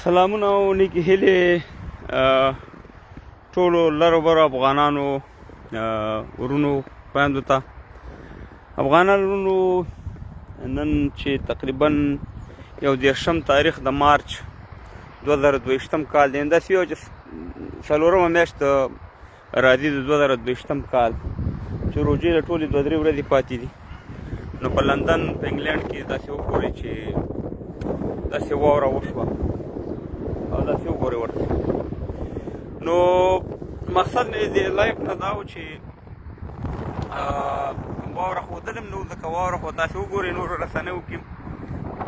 سلامونه او نیکې هیلې ټولو لرو برو افغانانو ورونو خویندو ته. افغانان ورونو نن چې تقریبا 11 تاریخ د مارچ 2022 کال دی، همداسې یو چې 4مه میاشت راځي د 2022 کال چې روژې د ټولې 2-3 ورځې پاتې دي. نو په لندن په انګلینډ کې داسې وګورئ چې داسې واوره وشوه او داسې وګورئ ورته. نو مقصد مې د لایف نه دا و چې واوره ښودل هم نه و، ځکه واوره خو داسې وګورئ نورو رسنیو کې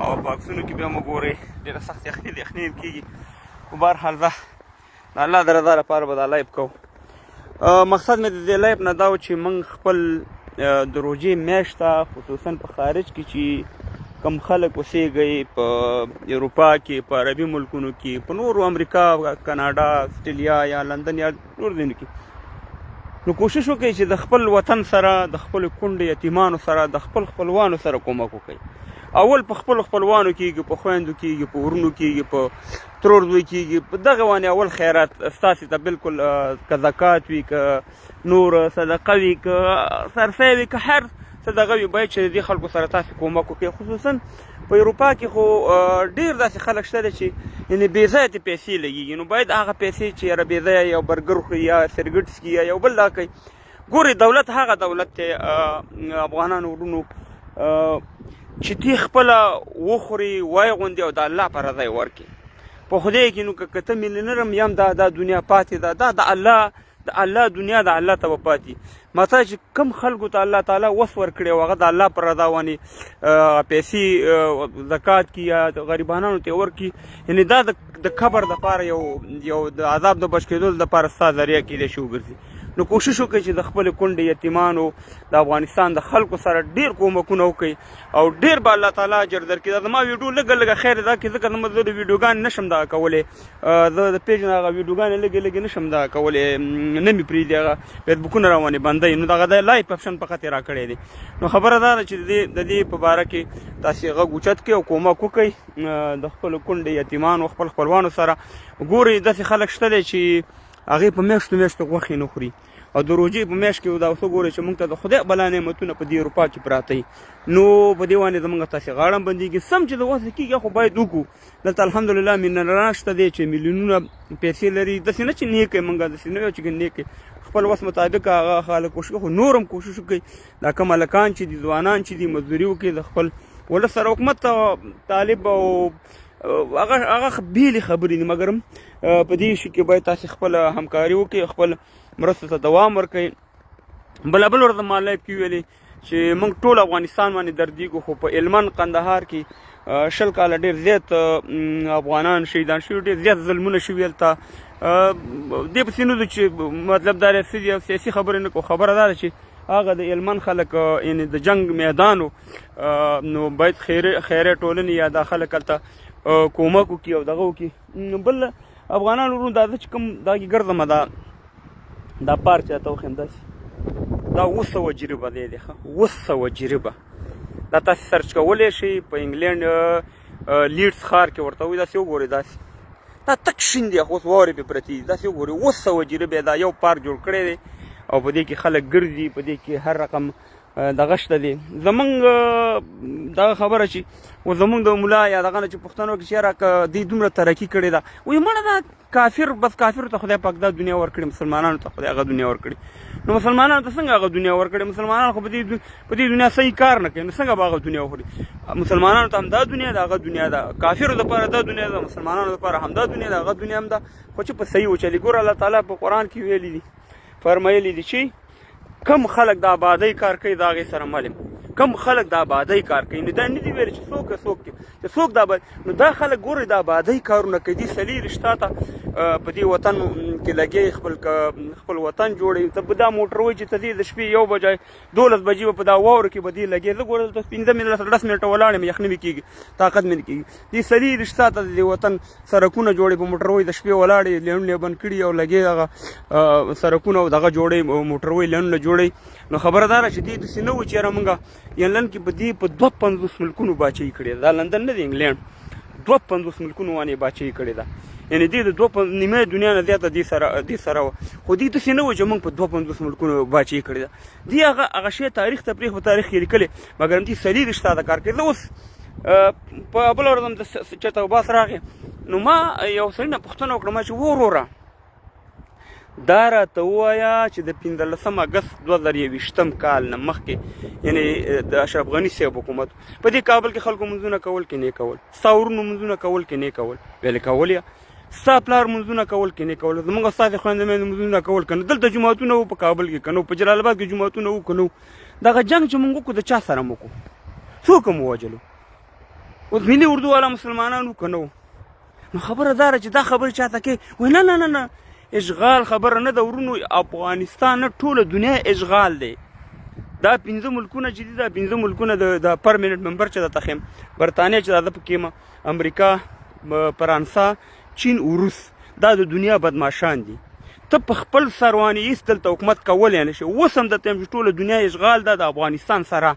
او په عکسونو کې بیا هم وګورئ ډېره سخت یخني هم کېږي. خو بهرحال زه د الله د رضا لپاره به دا لایف کوم. مقصد مې د دې لایف نه دا و چې موږ خپل د روژې میاشت ته خصوصا په خارج کې چې کم خلک اوسېږئ، په اروپا کې، په عربي ملکونو کې، په نورو امریکا، کاناډا، اسټرالیا یا لندن یا نورو ځایونو کې، نو کوشش وکړئ چې د خپل وطن سره، د خپلو کونډو یتیمانو سره، د خپل خپلوانو سره کومک وکړئ. اول په خپلو خپلوانو کېږي، په خویندو کېږي، په ورونو کېږي، په ترور زوی کېږي. په دغه باندې اول خیرات ستاسې ته بالکل که زکات وي، که نور صدقه وي، که صرفه وي، که هر څه دغه وي، باید چې د دې خلکو سره تاسې کومک وکړئ. خصوصا په اروپا کې خو ډېر داسې خلک شته دی چې یعنې بې ځایه ترې پیسې لګېږي، نو باید هغه پیسې چې یاره بې ځایه یو برګر خوري یا سرګټ څکي یا یو بل دا کوي. ګورئ دولت هغه دولت دی افغانانو ورونو چې تی خپله وخوري وای غوندې او د الله په رضا یې ورکړي. په خدای کې نو که ته میلیونر هم یم دا دنیا پاتې ده، دا د الله دنیا د الله ته به پاتې. ماته چې کم خلکو ته الله تعالی وس ورکړی او هغه د الله پر رضا باندې پیسې زکات کي یا غریبانانو ته ورکړي، یعنې دا د قبر دپاره یو د عذاب د بچ کېدو دپاره ستا ذریعه کیدای شي وګرځي. نو کوشش وکړئ چې د خپلې کونډې یتیمانو د افغانستان د خلکو سره ډېر کومکونه وکړئ او ډېر به الله تعالی اجر درکړي. دا زما ویډیو لږه خیر دا کې ځکه زه د ویډیوګانې نشم دغه کولی، زه د پیج نه هغه ویډیوګانې لږې نشم دغه کولی، نه مې پرېږدي هغه فیسبوکونه راوانې بندوي. نو دغه د لایف اپشن فقط یې راکړی دی. نو خبره دا ده چې د دې په باره کې تاسې غږ اوچت کړئ او کومک وکړئ د خپلو کونډې یتیمانو خپل خپلوانو سره. ګورئ داسې خلک شته دی چې هغې په میاشتو غوښې نه خوري او د روژې په میاشت کې دا اوس وګورئ چې موږ ته د خدای بلا نعمتونه په دې اروپا کې پراته وي. نو په دې باندې زموږ تاسې غاړه هم بندېږي. سم چې د وسه کېږي خو باید وکړو. دلته الحمدلله مینران شته دی چې میلیونونه پیسې لري. داسې نه چې نیک یې موږ داسې نه یو چې نیک یې خپل وس مطابق هغه خلک کوشش کوي. خو نور هم کوشش وکړئ دا کوم هلکان چې دي، ځوانان چې دي، مزدوري وکړي د خپل ولس سره. حکومت طالب او هغه بیلې خبرې دي، مګر په دې شي کې باید تاسې خپله همکاري وکړئ، خپل مرستو ته دوام ورکړئ. بل ورځ ما لایف کې ویلې چې موږ ټول افغانستان باندې دردېږو، خو په هلمند قندهار کې 20 کاله ډېر زیات افغانان شهیدان شوي، ډېر زیات ظلمونه شوي هلته. دې پسې نه ځو چې مطلب دا سیاسي خبرې نه کوو. خبره دا ده چې هغه د هلمند خلک یعنې د جنګ میدانو نو باید خیرې ټولنې یا دا خلک هلته کومک وکړي او دغه وکړي. بل افغانان ورونو دا چې کوم دغې ګرځمه دا پارک چې راته وښیم داسې دا 200 جریبه دی 200 جریبه. دا تاسې سرچ کولی شئ په انګلینډ لیډز ښار کې ورته وایي. داسې وګورئ دا تک شین دی خو اوس واورې پرې پرتې دي. داسې وګورئ 200 جریبې دا یو پارک جوړ کړی دی او په دې کې خلک ګرځي، په دې کې هر رقم دغه شته دی. زمونږ دغه خبره چې زمونږ د ملا یا دغه نه چې پوښتنه وکړي چې یاره که دوی دومره ترقي کړې ده، وایي مړه دا کافر بس کافرو ته خدای پاک دا دنیا ورکړې، مسلمانانو ته خدای هغه دنیا ورکړې. نو مسلمانانو ته څنګه هغه دنیا ورکړې؟ مسلمانان خو په دې دنیا صحیح کار نه کوي، نو څنګه به هغه دنیا وخوري؟ مسلمانانو ته هم دا دنیا ده، هغه دنیا ده. کافرو لپاره دا دنیا ده، مسلمانانو لپاره هم دا دنیا ده، هغه دنیا هم ده، خو چې په صحیح وچلي. ګوره الله تعالی په قرآن کې ویلي دي، فرمایلي دي چې کم خلک د آبادۍ کار کوي د هغې سره مل یم. کم خلک د آبادۍ کار کوي، نو دا نه دي ویلي چې څوک د نو دا خلک ګورئ د آبادۍ کارونه کوي. دي سلي رشته ته په دې وطن کې لګي، خپل وطن جوړوي. ته به دا موټر وایي چې ته ځې د شپې 1 بجې 12 بجې به په دا واوره کې به دې لګي. زه ګوره دلته 15 منټه 10 منټه ولاړ یم، یخني مې کېږي، طاقت مې نه کېږي. دې سلي رشته ته د وطن سړکونه جوړوي، په موټر وایي د شپې ولاړ یې لینډ بند کړي او لګي هغه سړکونه او دغه جوړوي، موټر وایي لینډونه جوړوي. نو خبره دا ده چې دې داسې نه وو چې یاره موږ لندن کې په 52 ملکونو باچهي کړې ده. دا لندن نه دی، انګلینډ. 52 ملکونو باندې باچهي کړې ده. یعنې دې د نیمه دنیا نه زیاته دې سره وه، خو دې داسې نه وه چې موږ په 52 ملکونو باچهي کړې ده. دې هغه شی تاریخ ته پرېښود، تاریخ یې لیکلی، مګر همدې 40 تا د کار کوي. زه اوس په بله ورځ هم چېرته باس راغی، نو ما یو سړي نه پوښتنه وکړه، ما چې وروره دا راته ووایه چې د 15 اګست 2021 کال نه مخکې، یعنې د اشرف غني صاحب حکومت په دې کابل کې خلکو منځونه کول کې نه کول، ستا ورونو منځونه کول کې نه کول، ویلې کول یا ستا پلار منځونه کول کې نه کول، زموږ ستاسې خویندې مېندې منځونه کول که نه. دلته جوماتونه وو په کابل کې که نه، په جلال آباد کې جوماتونه وو که نه. دغه جنګ چې موږ وکړو د چا سره مو وکړو؟ څوک هم ووجلو؟ اوس ملي اردو والا مسلمانان وو که نه وو؟ نو خبره دا ده چې دا خبرې چاته کوي، وایي نه نه نه نه اشغال خبره نه ده ورونو، افغانستان نه ټوله دنیا اشغال دی. دا 5 ملکونه چې دي، دا 5 ملکونه د پرمننټ ممبر چې ده تخیم برطانیه چې ده پکې ما، امریکا، فرانسه، چین او روس، دا د دنیا بدماشان دي. ته په خپل سر باندې هېڅ دلته حکومت کولی نه شي. اوس هم درته وایم چې ټوله دنیا اشغال ده د افغانستان سره.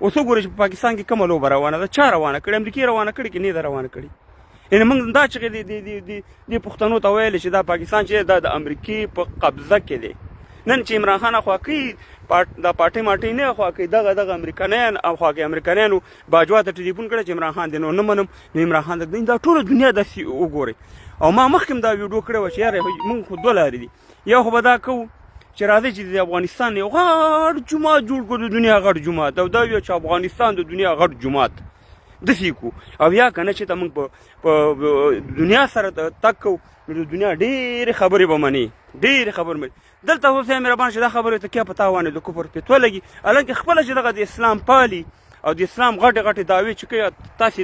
اوس وګورئ چې په پاکستان کې کومه لوبه روانه ده، چا روانه کړې؟ امریکې روانه کړې که نه ده روانه کړې؟ یعنې موږ دا چې دې پښتنو ته ویل چې دا پاکستان چې دا د امریکې په قبضه کې دی. نن چې عمران خان خوا کوي دا پارټۍ ماټۍ نه خوا کوي، دغه امریکایان خوا کوي. امریکایانو باجوا ته ټلیفون کړی چې عمران خان دی، نو نه منم. نو عمران خان دا ټوله دنیا داسې وګورئ. او ما مخکې هم دا ویډیو کړې وه چې یاره موږ خو 2 لارې دي، یو خو به دا کوو چې راځئ چې د افغانستان یو غټ جومات جوړ کړو، د دنیا غټ جومات، او دا ویو چې افغانستان د دنیا غټ جومات داسې کو، او یا که نه چې ته موږ په دنیا سره تګ کوو، نو د دنیا ډېرې خبرې به منې، ډېرې خبرې منې. دلته اوس مهربان چې دا خبرې ته کیا په تا باندې د کفر فتوا لګي، حالانکې خپله چې دغه د اسلام پالي او د اسلام غټې غټې دعوې چې کوي، تاسې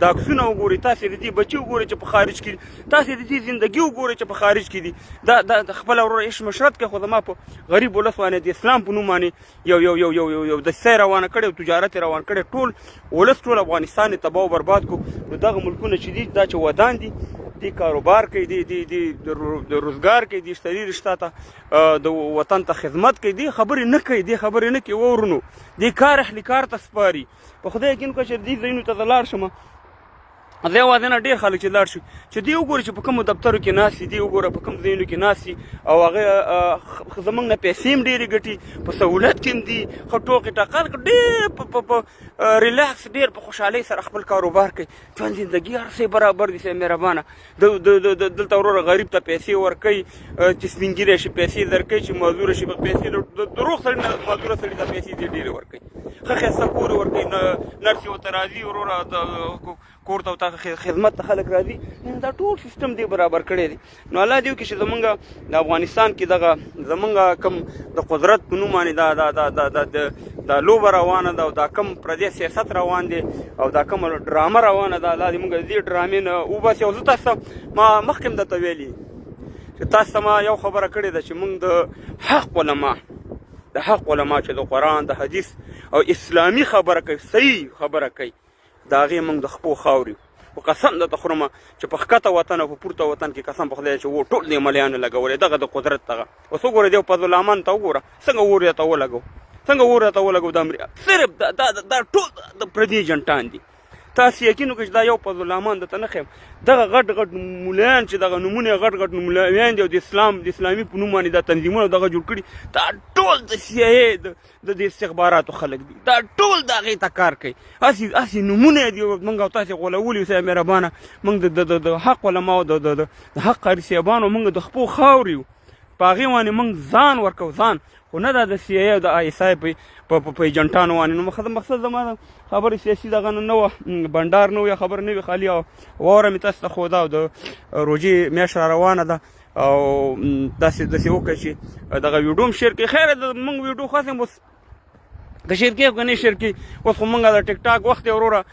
دا عکسونه وګورئ، تاسې د دې بچي وګورئ چې په خارج کې دي، تاسې د دې زندګي وګورئ چې په خارج کې دي. دا خپله وروره عشق مشرت کوي، خو زما په غریب ولس باندې د اسلام په نوم باندې یو دسیسه یې روانه کړې او تجارت یې روان کړی، ټول ولس ټول افغانستان یې تباه او برباد کړو. نو دغه ملکونه چې دي دا چې ودان دي، دی کاروبار کوي، د روزګار کوي، دی اشتري رشته ته د وطن ته خدمت کوي، دی خبرې نه کوي، دی خبرې نه کوي. ورونو دی کار اهلي کار ته سپاري. په خدای یقین وکړه چې دې ځایونو ته زه لاړ شم، زه یوازې نه ډېر خلک چې لاړ شي چې دی وګوري چې په کومو دفترو کې ناست دي، دی وګوره په کوم ځایونو کې ناست دي، او هغه زموږ نه پیسې هم ډېرې ګټي، په سهولت کې هم دي، ښه ټوکې ټقال ډېر په ریلاکس، ډېر په خوشحالۍ سره خپل کاروبار کوي. ژوند زندګي هر څه برابر دي. صاحب مهربانه دلته وروره غریب ته پیسې ورکوي چې سپین ږیری شي، پیسې درکوي چې معذوره شي، پیسې د روغ سړي نه معذوره سړي ته پیسې ډېرې ورکوي، ښه ښایسته کور یې ورکوي، نرسې ورته راځي، وروره کور ته خدمت ته خلک راځي. دا ټول سیستم دی برابر کړی دی. نو الله دې وکړي چې زمونږ د افغانستان کې دغه زمونږ کم د قدرت په نوم باندې دا لوبه روانه ده، او دا کم پردی سیاست روان دی، او دا کم ډرامه روانه ده، الله دې موږ دې ډرامې نه وباسي. او زه تاسو ما مخکې هم درته ویلي چې تاسو ته ما یو خبره کړې ده چې موږ د حق علما چې د قرآن د حدیث او اسلامي خبره کوي، صحیح خبره کوي، د هغې موږ د خپو خاورې خو قسم درته خورمه چې په ښکته وطن او په پورته وطن کې قسم په خدای چې و ټول دې ملیانو لګولی دغه د قدرت دغه. اوس وګوره دې فضل الرحمن ته وګوره څنګه اور یې ته ولګو، دا صرف دا ټول د پردي ایجنټان دي. تاسې یقین وکړئ چې دا یو فضل الرحمن درته نه ښیم، دغه غټ مولیان چې دغه نومونه غټ مولیان دي، او د اسلامي په نوم باندې دا تنظیمونه دغه جوړ کړي، دا ټول د CIA د استخباراتو خلک دي، دا ټول د هغې ته کار کوي. هسې نومونه یې دي موږ او تاسې غولولي. صاحب مهربانه موږ د حق علماو د حق قاري صاحبانو موږ د خپو خاورې یو، په هغې باندې موږ ځان ورکوو، ځان، خو نه دا د CIA او د ISI په ایجنټانو باندې. نو مقصد زما خبرې سیاسي دغه نه وه، بنډار نه و، یا خبره نه وي خالي. او واوره مې تاسو ته ښوده، او د روژې میاشت را روانه ده، او داسې وکړئ چې دغه ویډیو هم شیر کړئ. خیره موږ ویډیو خاص هم اوس که شیر کړي او که نه شیر کړي، اوس خو موږ د ټیک ټاک وخت یې وروره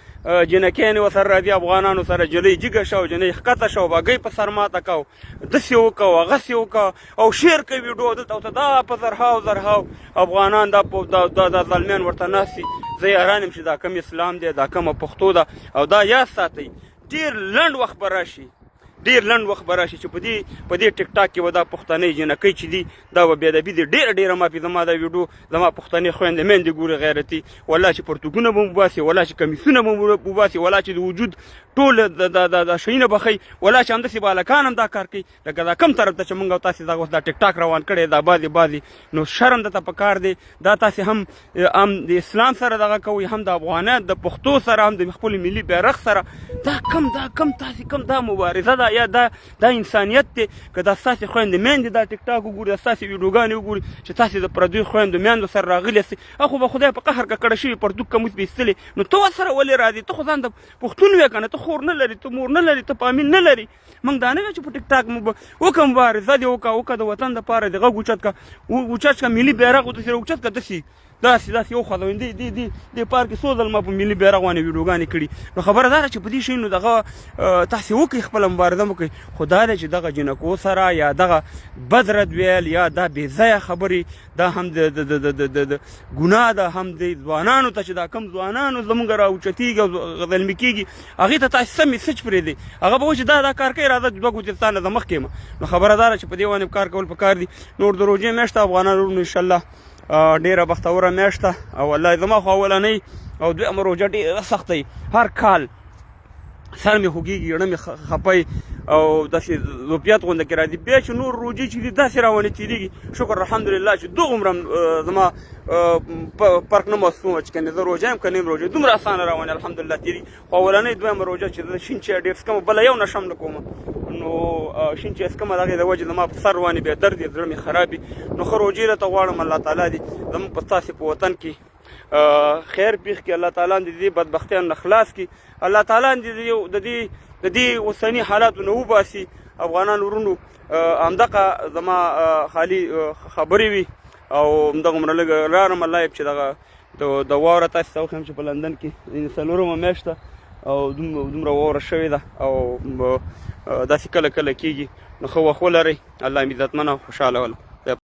جنکیانې ورسره راځي، افغانانو سره جلۍ جګه شوه، جنۍ ښکته شوه، بګۍ په سر ماته کو، داسې وکړه هغسې وکړه، او شیر کوي ویډیو دلته ورته دا په زرهاو افغانان دا ظالمیان ورته ناست دي. زه حیران یم چې دا کم اسلام دی، دا کمه پښتو ده. او دا یاد ساتئ ډېر لنډ وخت به راشي چې په دې ټیک ټاک کې به دا پښتنۍ جنکۍ چې دي دا به بېادبي دي ډېره مافي. زما دا ویډیو زما پښتنې خویندې میندې ګوري غیرتي، والله چې پرتوګونه به مو وباسي، والله چې کمیسونه به مو وباسي، والله چې د وجود ټول د شیونه بخی ولا چې همداسې به هلکان هم دا کار کوي لکه دا کم طرف ته چې موږ او تاسې دا اوس دا ټیک ټاک روان کړی دا بعضې نو شرم درته په کار دی دا تاسې هم د اسلام سره دغه کوئ هم د افغانیت د پښتو سره هم د خپل ملي بیرغ سره دا کم تاسې کم دا مبارزه ده یا دا انسانیت دی که دا ستاسې خویندې میندې دا ټیک ټاک وګوري دا ستاسې ویډیوګانې وګوري چې تاسې د پردیو خویندو میندو سره راغلي یاستئ خو به خدای په قهر ککړه شوي پرتوګ کموس به ایستلې نو ته ورسره ولې راځې ته خو ځان د پښتون وې که نه ته خور نه لرې ته مور نه لرې ته فامیل نه لرې موږ دا نه وایو چې په ټیک ټاک وکړه مبارزه دې وکړه د وطن دپاره دې غږ اوچت کړه ملي بیرغ ورته اوچت کړه داسې یو خداوندې دې پار کې څو ځل ما په ملي بیرغ باندې ویډیوګانې کړي نو خبره دا ده چې په دې شي نو دغه تاسې وکړئ خپله مبارزه مو کوئ خو دا دی چې دغه جنکو سره یا دغه بد رد ویل یا دا بې ځایه خبرې دا هم د ګناه ده هم د ځوانانو ته چې دا کم ځوانانو زموږ راوچتېږي او زلمي کېږي هغې ته تاسې سم میسج پرېږدئ هغه به وایي چې دا کار کوي راځه دوه ګوتې ستا نه زه مخکې یم نو خبره دا ده چې په دې باندې کار کول پکار دي نور د روژې میاشت افغانان ورونو انشاءالله ډیره بختوره میاشت ده او والله زما خو اولنۍ او دویمه روژه ډېره سخته وي هر کال سر مې خوږېږي زړه مې خپی او داسې ظوفیت غونده کې راځي بیا چې نور روژې چې دي داسې راونې تېرېږي شکر الحمدلله چې دغه عمره زما فرق نه محسوس وه چې که نه زه روژه یم که نه یم روژه دومره اسانه راونې الحمدلله تېرېږي خو اولنۍ دویمه روژه چې زه شین چای ډېر څکمه بله یو نشه هم نه کومه نو شین چای څکمه د هغې د وجې زما په سر روانې بیا درد یې زړه مې خراب وي نو ښه روژې راته غواړم الله تعالی دې زموږ په ستاسې په وطن کې خیر پیښ کړي الله تعالی دې دې بدبختیانو نه خلاص کړي الله تعالی دې د دې اوسني حالاتو نه وباسي افغانان ورونو همدغه زما خالي خبرې وي او همدغه عمره لږ رارم لایف چې دغه د واوره تاسې ته وښیم چې په لندن کې 4مه میاشت ده او دومره واوره شوې ده او داسې کله کله کېږي نو ښه وخت ولرئ الله مې عزتمن او خوشحاله ولم